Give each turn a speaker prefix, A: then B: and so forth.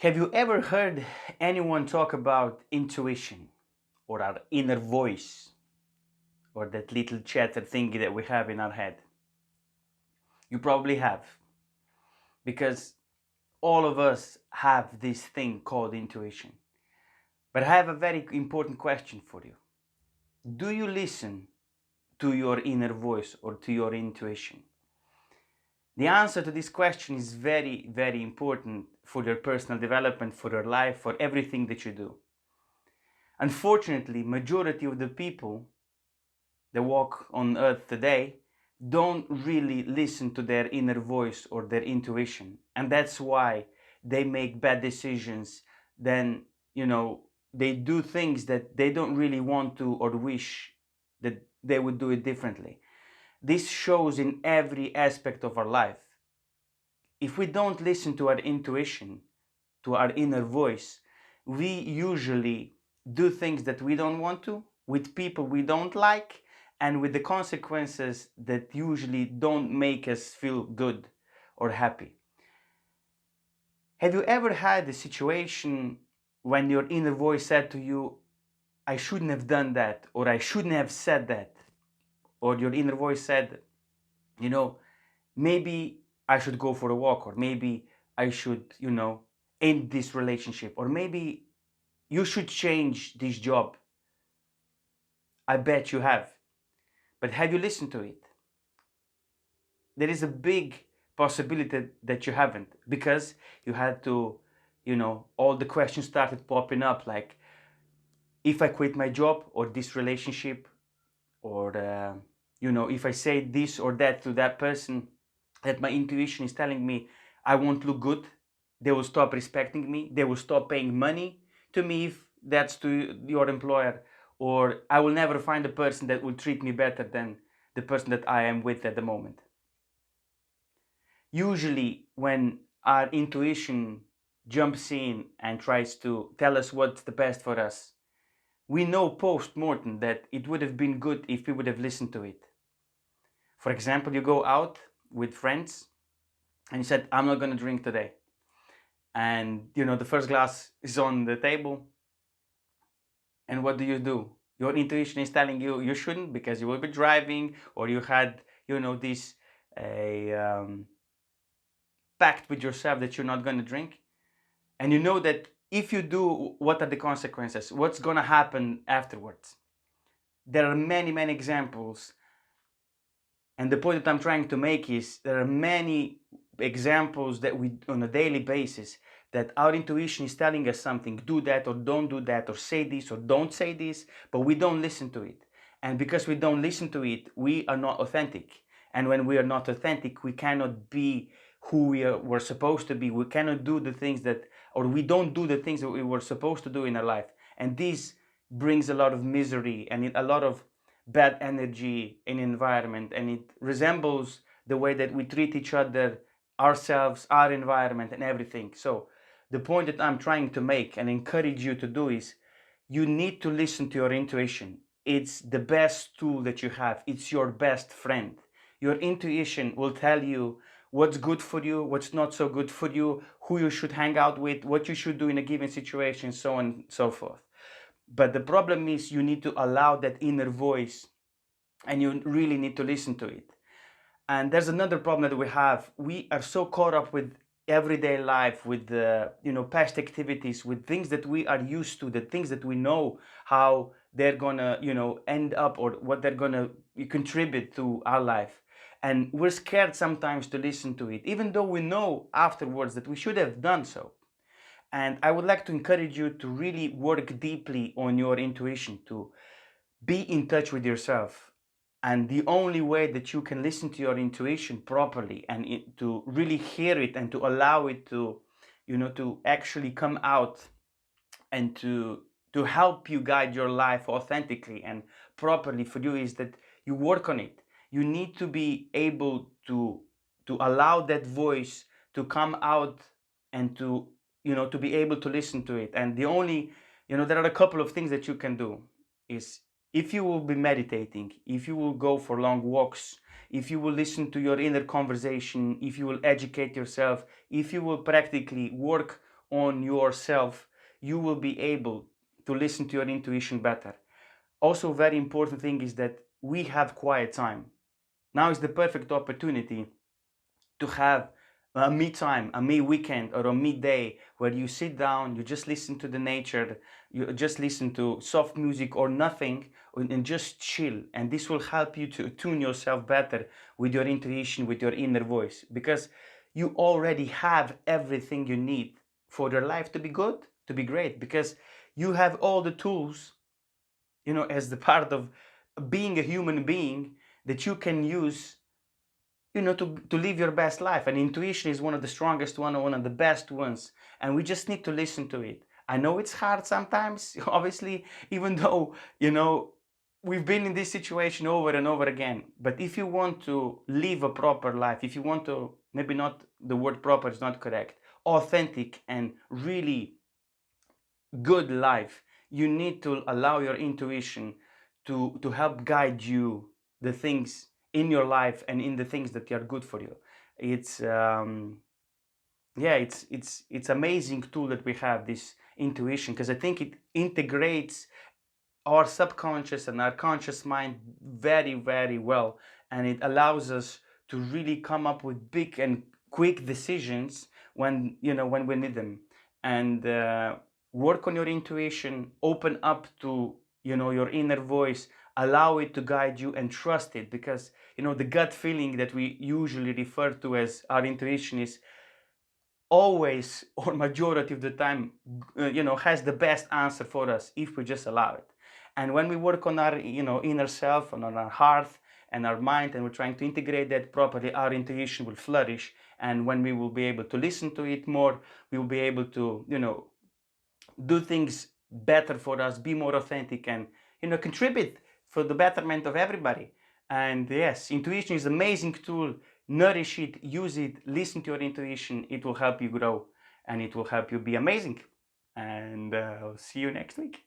A: Have you ever heard anyone talk about intuition or our inner voice or that little chatter thingy that we have in our head? You probably have, because all of us have this thing called intuition. But I have a very important question for you. Do you listen to your inner voice or to your intuition? The answer to this question is very, very important for your personal development, for your life, for everything that you do. Unfortunately, majority of the people that walk on earth today don't really listen to their inner voice or their intuition, and that's why they make bad decisions. Then they do things that they don't really want to or wish that they would do it differently. This shows in every aspect of our life. If we don't listen to our intuition, to our inner voice, we usually do things that we don't want to, with people we don't like, and with the consequences that usually don't make us feel good or happy. Have you ever had a situation when your inner voice said to you, I shouldn't have done that, or I shouldn't have said that? Or your inner voice said, you know, maybe I should go for a walk, or maybe I should, end this relationship, or maybe you should change this job. I bet you have. But have you listened to it? There is a big possibility that you haven't, because you had to, all the questions started popping up like, if I quit my job or this relationship, or, if I say this or that to that person, that my intuition is telling me I won't look good, they will stop respecting me, they will stop paying money to me if that's to your employer, or I will never find a person that will treat me better than the person that I am with at the moment. Usually, when our intuition jumps in and tries to tell us what's the best for us, we know post mortem that it would have been good if we would have listened to it. For example, you go out with friends and you said, I'm not going to drink today. And the first glass is on the table, and what do? Your intuition is telling you you shouldn't, because you will be driving, or you had this a pact with yourself that you're not going to drink, and you know that if you do, what are the consequences, what's going to happen afterwards. There are many examples, and the point that I'm trying to make is there are many examples that we, on a daily basis, that our intuition is telling us something, do that or don't do that, or say this or don't say this, but we don't listen to it. And because we don't listen to it, we are not authentic. And when we are not authentic, we cannot be who we're supposed to be. We cannot do the things that, or we don't do the things that we were supposed to do in our life. And this brings a lot of misery and a lot of bad energy in environment, and it resembles the way that we treat each other, ourselves, our environment, and everything. So the point that I'm trying to make and encourage you to do is, you need to listen to your intuition. It's the best tool that you have. It's your best friend. Your intuition will tell you what's good for you, what's not so good for you, who you should hang out with, what you should do in a given situation, so on and so forth. But the problem is, you need to allow that inner voice, and you really need to listen to it. And there's another problem that we have. We are so caught up with everyday life, with the past activities, with things that we are used to, the things that we know how they're gonna end up, or what they're gonna contribute to our life. And we're scared sometimes to listen to it, even though we know afterwards that we should have done so. And I would like to encourage you to really work deeply on your intuition, to be in touch with yourself. And the only way that you can listen to your intuition properly, and to really hear it, and to allow it to to actually come out, and to help you guide your life authentically and properly for you, is that you work on it. You need to be able to allow that voice to come out, and to be able to listen to it. And the only there are a couple of things that you can do is, if you will be meditating, if you will go for long walks, if you will listen to your inner conversation, if you will educate yourself, if you will practically work on yourself, you will be able to listen to your intuition better. Also, very important thing is that we have quiet time. Now is the perfect opportunity to have a me time, a me weekend, or a me day where you sit down, you just listen to the nature, you just listen to soft music or nothing, and just chill. And this will help you to tune yourself better with your intuition, with your inner voice, because you already have everything you need for your life to be good, to be great, because you have all the tools, as the part of being a human being, that you can use, to live your best life. And intuition is one of the strongest one of the best ones, and we just need to listen to it. I know it's hard sometimes, obviously, even though, we've been in this situation over and over again. But if you want to live a proper life, if you want to, maybe not, the word proper is not correct, authentic and really good life, you need to allow your intuition to help guide you, the things in your life and in the things that are good for you. It's yeah, it's amazing tool that we have, this intuition, because I think it integrates our subconscious and our conscious mind very, very well, and it allows us to really come up with big and quick decisions when we need them. And work on your intuition, open up to your inner voice, allow it to guide you, and trust it, because the gut feeling that we usually refer to as our intuition is always, or majority of the time, has the best answer for us if we just allow it. And when we work on our inner self and on our heart and our mind, and we're trying to integrate that properly, our intuition will flourish. And when we will be able to listen to it more, we will be able to do things better for us, be more authentic, and contribute for the betterment of everybody. And yes, intuition is an amazing tool. Nourish it, use it, listen to your intuition. It will help you grow, and it will help you be amazing. And I'll see you next week.